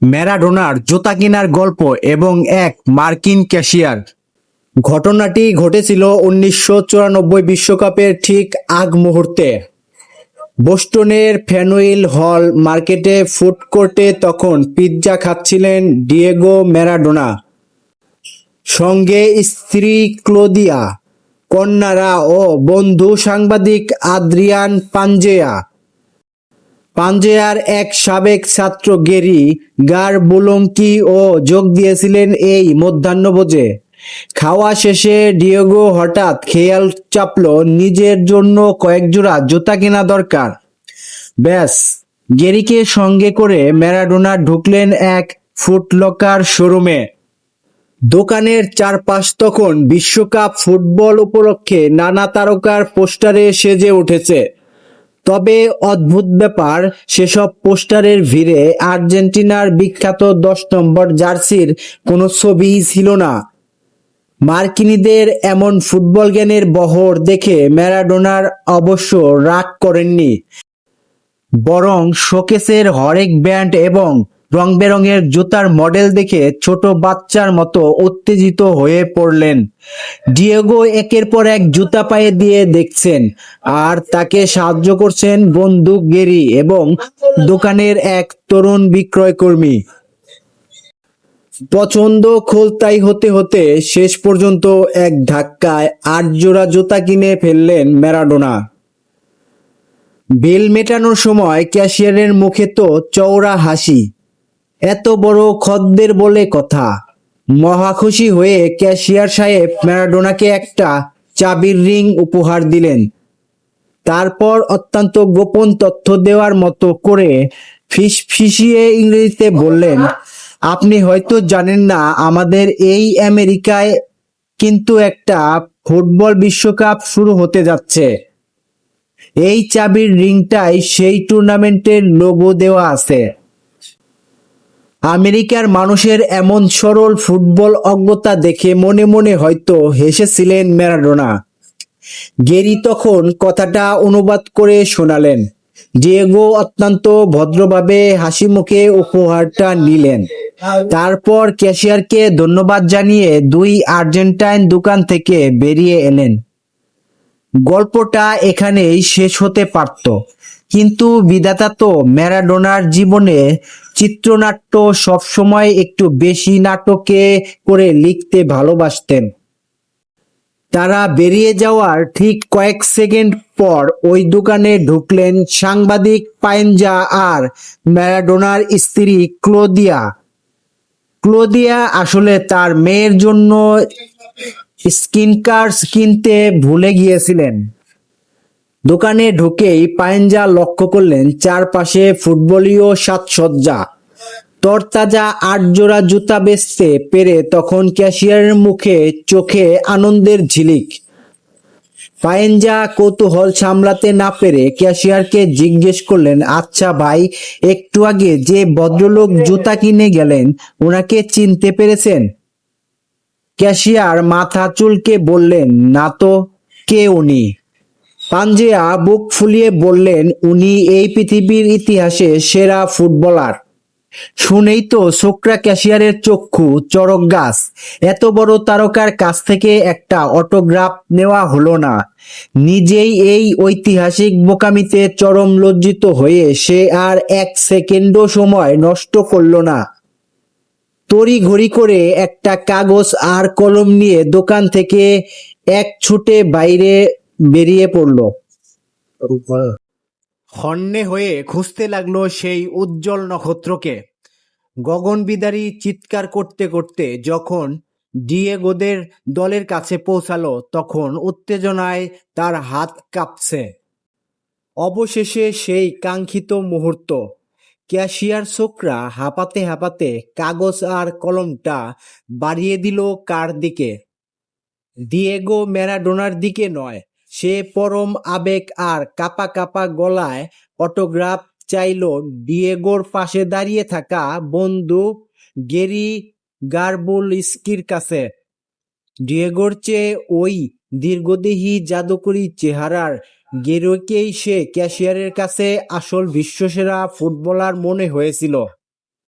ম্যারাডোনার জুতা কেনার গল্প এবং এক মার্কিন ক্যাশিয়ার। ঘটনাটি ঘটেছিল 1994 বিশ্বকাপের ঠিক আগ মুহূর্তে। বোস্টনের ফ্যানওয়েল হল মার্কেটে ফুড কোর্টে তখন পিৎজা খাচ্ছিলেন ডিয়েগো ম্যারাডোনা, সঙ্গে স্ত্রী ক্লোদিয়া, কন্যারা ও বন্ধু সাংবাদিক আদ্রিয়ান পাঞ্জেয়া। পাঞ্জেয়ার এক সাবেক ছাত্র গেরি গারবুলঙ্কি ও যোগ দিয়েছিলেন এই মধ্যাহ্নভোজে। খাওয়া শেষে ডিয়েগো হঠাৎ খেয়াল চাপল নিজের জন্য কয়েক জোড়া জুতা কেনা দরকার। ব্যাস, গেরিকে সঙ্গে করে ম্যারাডোনা ঢুকলেন এক ফুটলকার শোরুমে। দোকানের চারপাশ তখন বিশ্বকাপ ফুটবল উপলক্ষে নানা তারকার পোস্টারে সেজে উঠেছে। তবে অদ্ভুত ব্যাপার, সেসব পোস্টারের ভিড়ে আর্জেন্টিনার বিখ্যাত 10 নম্বর জার্সির কোনো ছবিই ছিল না। মার্কিনীদের এমন ফুটবল জ্ঞানের বহর দেখে ম্যারাডোনার অবশ্য রাগ করেননি, বরং শোকেসের হরেক ব্র্যান্ড এবং রংবেরঙের জুতার মডেল দেখে ছোট বাচ্চার মতো উত্তেজিত হয়ে পড়লেন। ডিয়েগো একের পর এক জুতা পায়ে দিয়ে দেখছেন, আর তাকে সাহায্য করছেন বন্ধু গেরি এবং দোকানের এক তরুণ বিক্রয়কর্মী। পছন্দ খোলতাই হতে হতে শেষ পর্যন্ত এক ধাক্কায় 8 জোড়া জুতা কিনে ফেললেন ম্যারাডোনা। বিল মেটানোর সময় ক্যাশিয়ারের মুখে তো চওড়া হাসি। এত বড় খদ্দের বলে কথা। মহা খুশি হয়ে ক্যাশিয়ার সাহেব ম্যারাডোনাকে একটা চাবির রিং উপহার দিলেন। তারপর অত্যন্ত গোপন তথ্য দেওয়ার মতো করে ফিসফিসিয়ে ইংরেজিতে বললেন, আপনি হয়তো জানেন না, আমাদের এই আমেরিকায় কিন্তু একটা ফুটবল বিশ্বকাপ শুরু হতে যাচ্ছে। এই চাবির রিংটাই সেই টুর্নামেন্টের লোগো দেওয়া আছে। আমেরিকার মানুষের এমন সরল ফুটবল অজ্ঞতা দেখে মনে মনে হয়তো হেসেছিলেন ম্যারাডোনা। গেরি তখন কথাটা অনুবাদ করে শোনালেন। ডিয়েগো অত্যন্ত ভদ্রভাবে হাসি মুখে উপহারটা নিলেন। তারপর ক্যাশিয়ারকে ধন্যবাদ জানিয়ে 2 আর্জেন্টাইন দোকান থেকে বেরিয়ে এলেন। গল্পটা এখানেই শেষ হতে পারত, কিন্তু বিধাতা তো ম্যারাডোনার জীবনে চিত্রনাট্য সবসময় একটু বেশি নাটকে করে লিখতে ভালোবাসতেন। তারা বেরিয়ে যাওয়ার ঠিক কয়েক সেকেন্ড পর ওই দোকানে ঢুকলেন সাংবাদিক পাঞ্জেয়া আর ম্যারাডোনার স্ত্রী ক্লোদিয়া। ক্লোদিয়া আসলে তার মেয়ের জন্য স্কিনকার্স কিনতে ভুলে গিয়েছিলেন। দোকানে ঢুকেই পাঞ্জেয়া লক্ষ্য করলেন চারপাশে ফুটবলীয় সাজসজ্জা। তরতাজা 8 জোড়া জুতা বেচতে পেরে তখন ক্যাশিয়ারের মুখে চোখে আনন্দের ঝিলিক। পাঞ্জেয়া কৌতূহল সামলাতে না পেরে ক্যাশিয়ারকে জিজ্ঞেস করলেন, আচ্ছা ভাই, একটু আগে যে ভদ্রলোক জুতা কিনে গেলেন, ওনাকে চিনতে পেরেছেন? ক্যাশিয়ার মাথা চুলকে বললেন, না তো, কে উনি? পাঞ্জেয়া বুক ফুলিয়ে বললেন, উনি এই পৃথিবীর ইতিহাসে সেরা ফুটবলার। শুনেই তো ছোকরা ক্যাশিয়ারের চক্ষু চড়ক গাছ। এত বড় তারকার কাছ থেকে একটা অটোগ্রাফ নেওয়া হলো না। নিজেই এই ঐতিহাসিক বোকামিতে চরম লজ্জিত হয়ে সে আর 1 সেকেন্ডও সময় নষ্ট করল না। তড়িঘড়ি করে একটা কাগজ আর কলম নিয়ে দোকান থেকে এক ছুটে বাইরে বেরিয়ে পড়ল। হন্যে হয়ে খুঁজতে লাগলো সেই উজ্জ্বল নক্ষত্রকে। গগনবিদারী চিৎকার করতে করতে যখন ডিয়েগোদের দলের কাছে পৌঁছালো, তখন উত্তেজনায় তার হাত কাঁপছে। অবশেষে সেই কাঙ্ক্ষিত মুহূর্ত। ক্যাশিয়ার ছোকরা হাঁপাতে হাঁপাতে কাগজ আর কলমটা বাড়িয়ে দিল কার দিকে? ডিয়েগো ম্যারাডোনার দিকে নয়। সে পরম আবেগ আর কাঁপা কাঁপা গলায় অটোগ্রাফ চাইল ডিয়েগোর পাশে দাঁড়িয়ে থাকা বন্ধু গেরি গারবুলস্কির কাছে। ডিয়েগোর চেয়ে ওই দীর্ঘদেহী জাদুকরী চেহারার গেরিকেই সে ক্যাশিয়ারের কাছে আসল বিশ্বসেরা ফুটবলার মনে হয়েছিল।